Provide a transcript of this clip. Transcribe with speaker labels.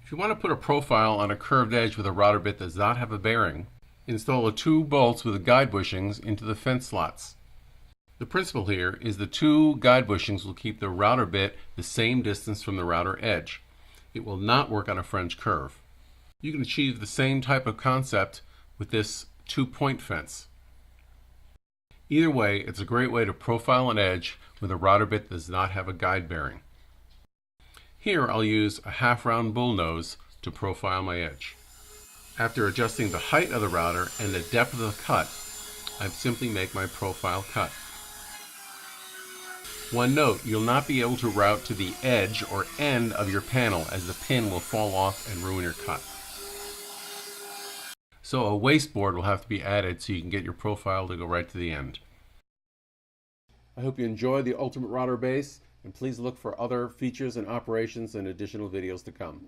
Speaker 1: If you want to put a profile on a curved edge with a router bit that does not have a bearing, install 2 bolts with the guide bushings into the fence slots. The principle here is the 2 guide bushings will keep the router bit the same distance from the router edge. It will not work on a French curve. You can achieve the same type of concept with this 2-point fence. Either way, it's a great way to profile an edge with a router bit that does not have a guide bearing. Here I'll use a half-round bullnose to profile my edge. After adjusting the height of the router and the depth of the cut, I simply make my profile cut. One note, you'll not be able to route to the edge or end of your panel as the pin will fall off and ruin your cut. So a waste board will have to be added so you can get your profile to go right to the end. I hope you enjoy the Ultimate Router Base, and please look for other features and operations and additional videos to come.